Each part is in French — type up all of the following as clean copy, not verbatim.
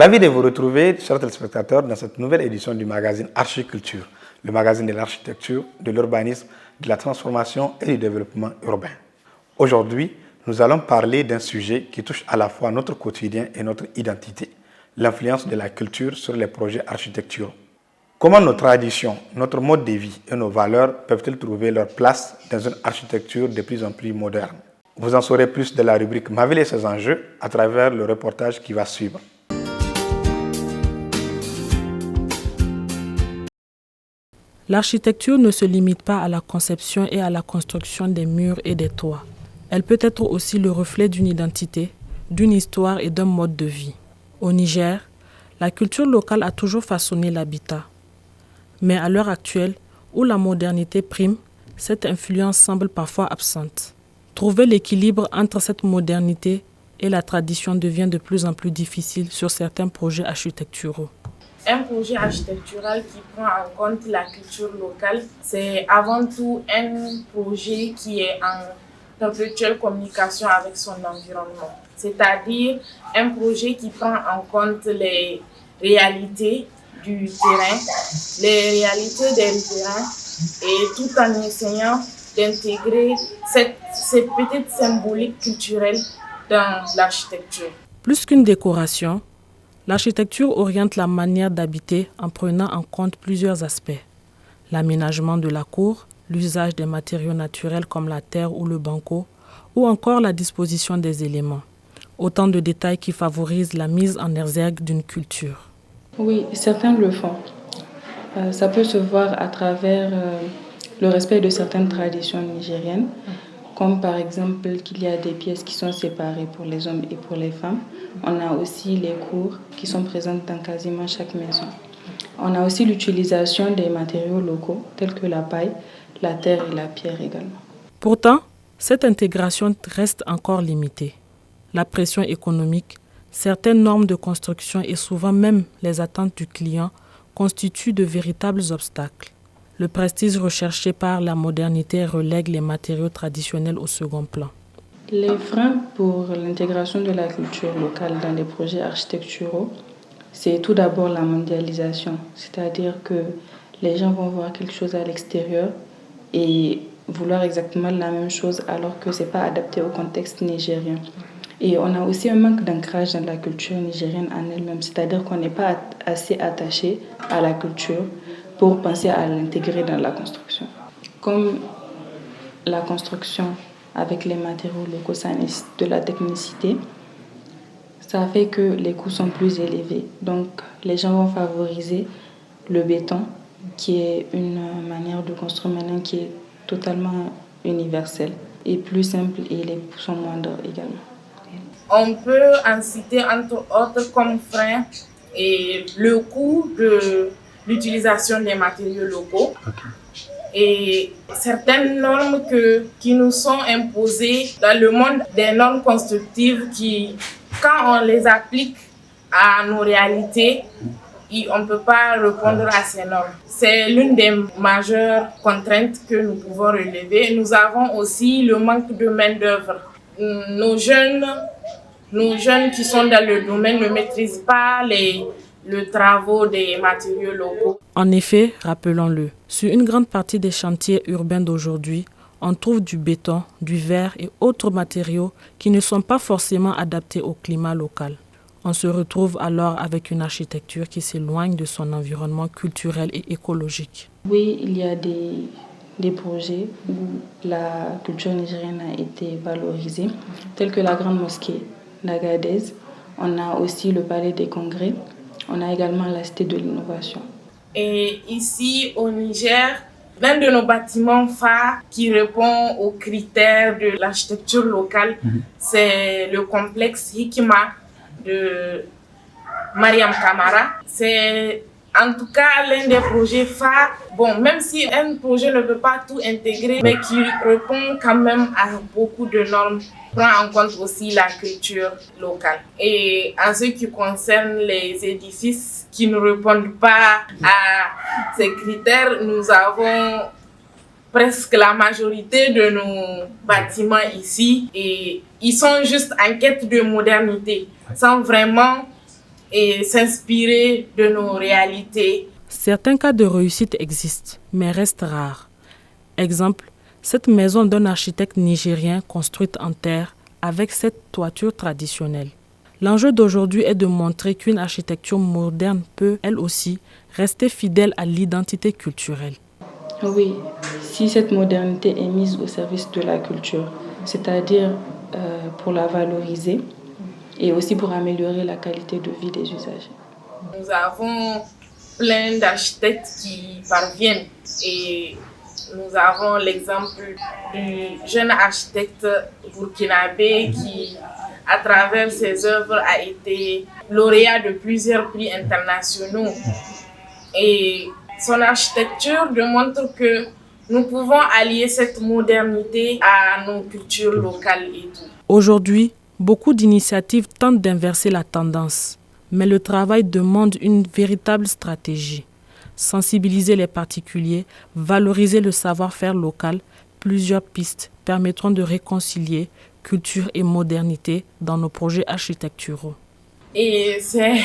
Ravi de vous retrouver, chers téléspectateurs, dans cette nouvelle édition du magazine Archiculture, le magazine de l'architecture, de l'urbanisme, de la transformation et du développement urbain. Aujourd'hui, nous allons parler d'un sujet qui touche à la fois notre quotidien et notre identité, l'influence de la culture sur les projets architecturaux. Comment nos traditions, notre mode de vie et nos valeurs peuvent-elles trouver leur place dans une architecture de plus en plus moderne? Vous en saurez plus de la rubrique Ma ville et ses enjeux à travers le reportage qui va suivre. L'architecture ne se limite pas à la conception et à la construction des murs et des toits. Elle peut être aussi le reflet d'une identité, d'une histoire et d'un mode de vie. Au Niger, la culture locale a toujours façonné l'habitat. Mais à l'heure actuelle, où la modernité prime, cette influence semble parfois absente. Trouver l'équilibre entre cette modernité et la tradition devient de plus en plus difficile sur certains projets architecturaux. Un projet architectural qui prend en compte la culture locale, c'est avant tout un projet qui est en perpétuelle communication avec son environnement. C'est-à-dire un projet qui prend en compte les réalités du terrain, les réalités des riverains, et tout en essayant d'intégrer ces petites symboliques culturelles dans l'architecture. Plus qu'une décoration, l'architecture oriente la manière d'habiter en prenant en compte plusieurs aspects. L'aménagement de la cour, l'usage des matériaux naturels comme la terre ou le banco, ou encore la disposition des éléments. Autant de détails qui favorisent la mise en exergue d'une culture. Oui, certains le font. Ça peut se voir à travers le respect de certaines traditions nigériennes, comme par exemple qu'il y a des pièces qui sont séparées pour les hommes et pour les femmes. On a aussi les cours qui sont présentes dans quasiment chaque maison. On a aussi l'utilisation des matériaux locaux tels que la paille, la terre et la pierre également. Pourtant, cette intégration reste encore limitée. La pression économique, certaines normes de construction et souvent même les attentes du client constituent de véritables obstacles. Le prestige recherché par la modernité relègue les matériaux traditionnels au second plan. Les freins pour l'intégration de la culture locale dans les projets architecturaux, c'est tout d'abord la mondialisation, c'est-à-dire que les gens vont voir quelque chose à l'extérieur et vouloir exactement la même chose alors que ce n'est pas adapté au contexte nigérien. Et on a aussi un manque d'ancrage dans la culture nigérienne en elle-même, c'est-à-dire qu'on n'est pas assez attaché à la culture pour penser à l'intégrer dans la construction. Comme la construction avec les matériaux locaux, ça nécessite de la technicité, ça fait que les coûts sont plus élevés. Donc les gens vont favoriser le béton, qui est une manière de construire maintenant qui est totalement universelle et plus simple, et les coûts sont moindres également. On peut en citer entre autres comme frein et le coût de l'utilisation des matériaux locaux et certaines normes qui nous sont imposées dans le monde des normes constructives qui, quand on les applique à nos réalités, on ne peut pas répondre à ces normes. C'est l'une des majeures contraintes que nous pouvons relever. Nous avons aussi le manque de main-d'œuvre. Nos jeunes qui sont dans le domaine ne maîtrisent pas le travaux des matériaux locaux. En effet, rappelons-le, sur une grande partie des chantiers urbains d'aujourd'hui, on trouve du béton, du verre et autres matériaux qui ne sont pas forcément adaptés au climat local. On se retrouve alors avec une architecture qui s'éloigne de son environnement culturel et écologique. Oui, il y a des projets où la culture nigérienne a été valorisée, tels que la Grande Mosquée d'Agadez. On a aussi le Palais des Congrès. On a également la Cité de l'Innovation. Et ici, au Niger, L'un de nos bâtiments phares qui répond aux critères de l'architecture locale, c'est le complexe Hikima de Mariam Kamara. C'est en tout cas l'un des projets phares. Bon, même si un projet ne peut pas tout intégrer, mais qui répond quand même à beaucoup de normes, prend en compte aussi la culture locale. Et en ce qui concerne les édifices qui ne répondent pas à ces critères, nous avons presque la majorité de nos bâtiments ici et ils sont juste en quête de modernité, sans vraiment s'inspirer de nos réalités. Certains cas de réussite existent, mais restent rares. Exemple, cette maison d'un architecte nigérien construite en terre avec cette toiture traditionnelle. L'enjeu d'aujourd'hui est de montrer qu'une architecture moderne peut, elle aussi, rester fidèle à l'identité culturelle. Oui, si cette modernité est mise au service de la culture, c'est-à-dire pour la valoriser et aussi pour améliorer la qualité de vie des usagers. Nous avons plein d'architectes qui parviennent et nous avons l'exemple du jeune architecte burkinabé qui, à travers ses œuvres, a été lauréat de plusieurs prix internationaux. Et son architecture démontre que nous pouvons allier cette modernité à nos cultures locales et tout. Aujourd'hui, beaucoup d'initiatives tentent d'inverser la tendance, mais le travail demande une véritable stratégie. Sensibiliser les particuliers, valoriser le savoir-faire local, plusieurs pistes permettront de réconcilier culture et modernité dans nos projets architecturaux. Et c'est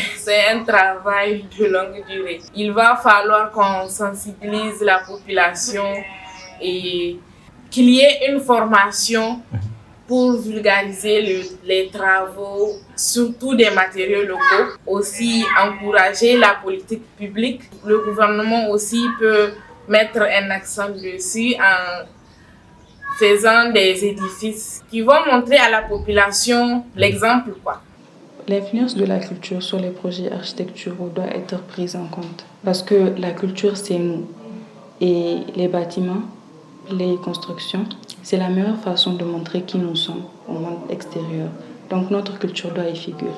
un travail de longue durée. Il va falloir qu'on sensibilise la population et qu'il y ait une formation pour vulgariser les travaux, surtout des matériaux locaux. Aussi encourager la politique publique. Le gouvernement aussi peut mettre un accent dessus en faisant des édifices qui vont montrer à la population l'exemple, quoi. L'influence de la culture sur les projets architecturaux doit être prise en compte parce que la culture, c'est nous. Et les bâtiments, les constructions, c'est la meilleure façon de montrer qui nous sommes au monde extérieur. Donc notre culture doit y figurer.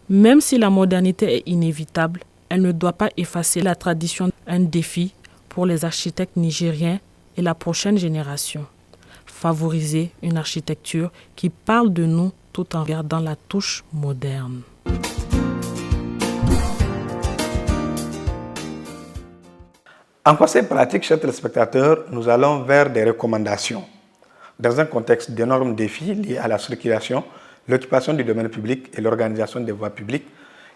Même si la modernité est inévitable, elle ne doit pas effacer la tradition. Un défi pour les architectes nigériens et la prochaine génération. Favoriser une architecture qui parle de nous tout en gardant la touche moderne. En conseil pratique, chers téléspectateurs, nous allons vers des recommandations. Dans un contexte d'énormes défis liés à la circulation, l'occupation du domaine public et l'organisation des voies publiques,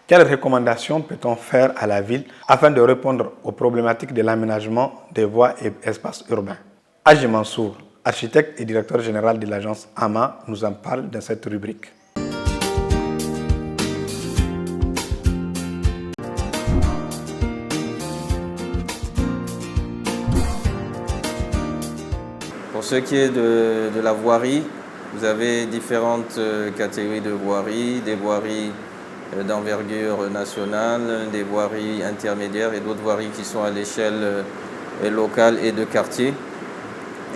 quelles recommandations peut-on faire à la ville afin de répondre aux problématiques de l'aménagement des voies et espaces urbains? Haji Mansour, architecte et directeur général de l'agence AMA, nous en parle dans cette rubrique. Pour ce qui est de la voirie, vous avez différentes catégories de voiries, des voiries d'envergure nationale, des voiries intermédiaires et d'autres voiries qui sont à l'échelle locale et de quartier.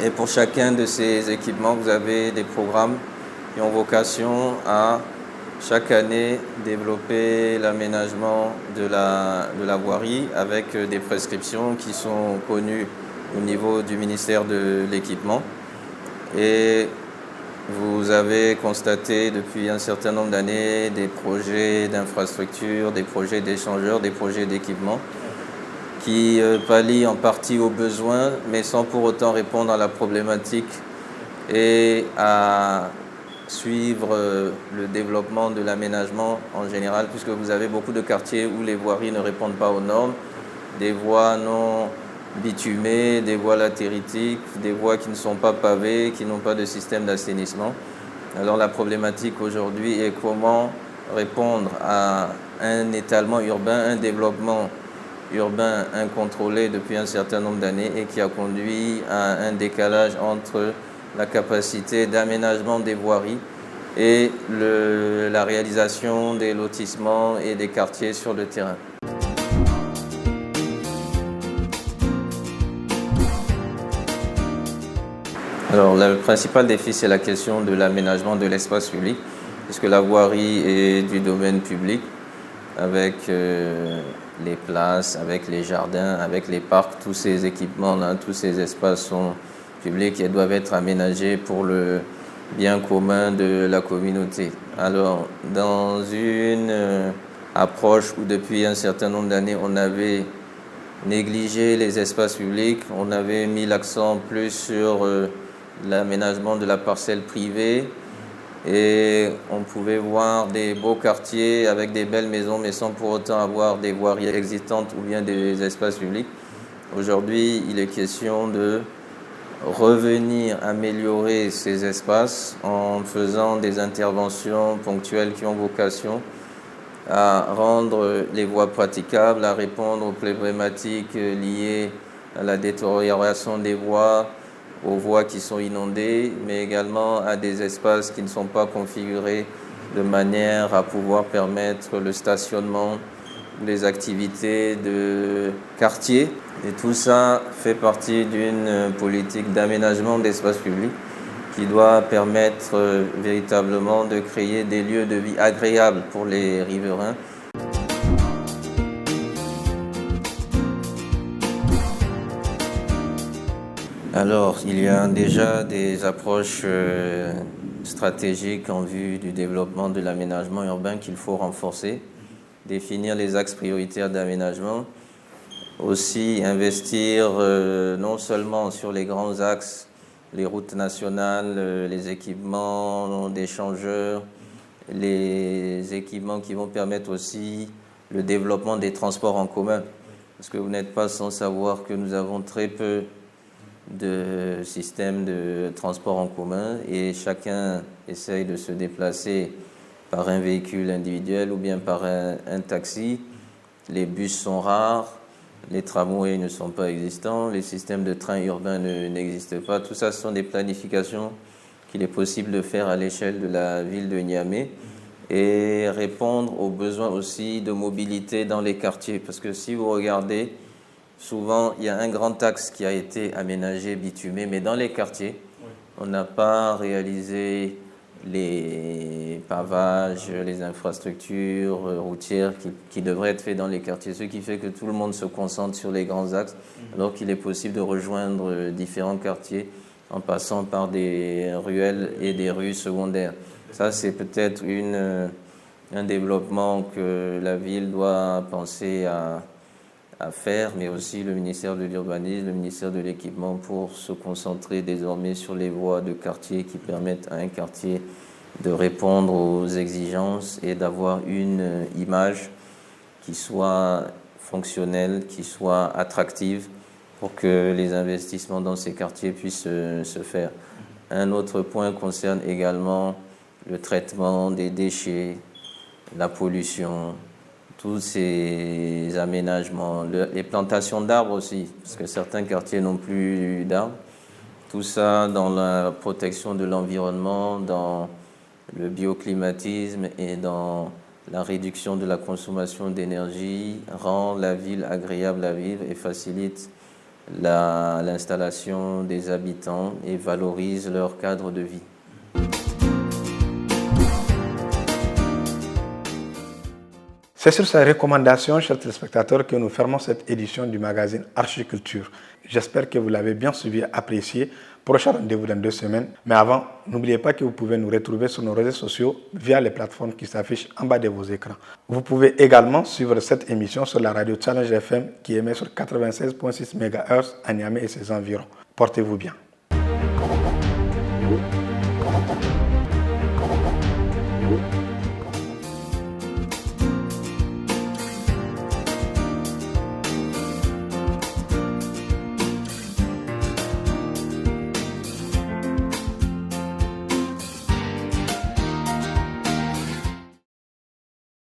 Et pour chacun de ces équipements, vous avez des programmes qui ont vocation à chaque année développer l'aménagement de la voirie avec des prescriptions qui sont connues au niveau du ministère de l'Équipement. Et vous avez constaté depuis un certain nombre d'années des projets d'infrastructure, des projets d'échangeurs, des projets d'équipement qui pallient en partie aux besoins, mais sans pour autant répondre à la problématique et à suivre le développement de l'aménagement en général, puisque vous avez beaucoup de quartiers où les voiries ne répondent pas aux normes, des voies non bitumées, des voies latéritiques, des voies qui ne sont pas pavées, qui n'ont pas de système d'assainissement. Alors la problématique aujourd'hui est comment répondre à un étalement urbain, un développement urbain incontrôlé depuis un certain nombre d'années et qui a conduit à un décalage entre la capacité d'aménagement des voiries et la réalisation des lotissements et des quartiers sur le terrain. Alors, le principal défi, c'est la question de l'aménagement de l'espace public, puisque la voirie est du domaine public, avec les places, avec les jardins, avec les parcs, tous ces équipements-là, tous ces espaces sont publics et doivent être aménagés pour le bien commun de la communauté. Alors, dans une approche où depuis un certain nombre d'années, on avait négligé les espaces publics, on avait mis l'accent plus sur l'aménagement de la parcelle privée, et on pouvait voir des beaux quartiers avec des belles maisons, mais sans pour autant avoir des voiries existantes ou bien des espaces publics. Aujourd'hui, il est question de revenir améliorer ces espaces en faisant des interventions ponctuelles qui ont vocation à rendre les voies praticables, à répondre aux problématiques liées à la détérioration des voies, aux voies qui sont inondées, mais également à des espaces qui ne sont pas configurés de manière à pouvoir permettre le stationnement, les activités de quartier. Et tout ça fait partie d'une politique d'aménagement d'espaces publics qui doit permettre véritablement de créer des lieux de vie agréables pour les riverains. Alors, il y a déjà des approches stratégiques en vue du développement de l'aménagement urbain qu'il faut renforcer, définir les axes prioritaires d'aménagement, aussi investir non seulement sur les grands axes, les routes nationales, les équipements d'échangeurs, les équipements qui vont permettre aussi le développement des transports en commun. Parce que vous n'êtes pas sans savoir que nous avons très peu de systèmes de transport en commun et chacun essaye de se déplacer par un véhicule individuel ou bien par un taxi. Les bus sont rares, les tramways ne sont pas existants, les systèmes de trains urbains n'existent pas. Tout ça, ce sont des planifications qu'il est possible de faire à l'échelle de la ville de Niamey et répondre aux besoins aussi de mobilité dans les quartiers. Parce que si vous regardez, souvent, il y a un grand axe qui a été aménagé, bitumé, mais dans les quartiers, on n'a pas réalisé les pavages, les infrastructures routières qui devraient être faits dans les quartiers, ce qui fait que tout le monde se concentre sur les grands axes, alors qu'il est possible de rejoindre différents quartiers en passant par des ruelles et des rues secondaires. Ça, c'est peut-être un développement que la ville doit penser à faire, mais aussi le ministère de l'Urbanisme, le ministère de l'Équipement, pour se concentrer désormais sur les voies de quartier qui permettent à un quartier de répondre aux exigences et d'avoir une image qui soit fonctionnelle, qui soit attractive pour que les investissements dans ces quartiers puissent se faire. Un autre point concerne également le traitement des déchets, la pollution, tous ces aménagements, les plantations d'arbres aussi, parce que certains quartiers n'ont plus d'arbres. Tout ça dans la protection de l'environnement, dans le bioclimatisme et dans la réduction de la consommation d'énergie, rend la ville agréable à vivre et facilite l'installation des habitants et valorise leur cadre de vie. C'est sur ces recommandations, chers téléspectateurs, que nous fermons cette édition du magazine Archiculture. J'espère que vous l'avez bien suivi et apprécié. Prochain rendez-vous dans 2 semaines. Mais avant, n'oubliez pas que vous pouvez nous retrouver sur nos réseaux sociaux via les plateformes qui s'affichent en bas de vos écrans. Vous pouvez également suivre cette émission sur la radio Challenge FM qui émet sur 96.6 MHz à Niamey et ses environs. Portez-vous bien.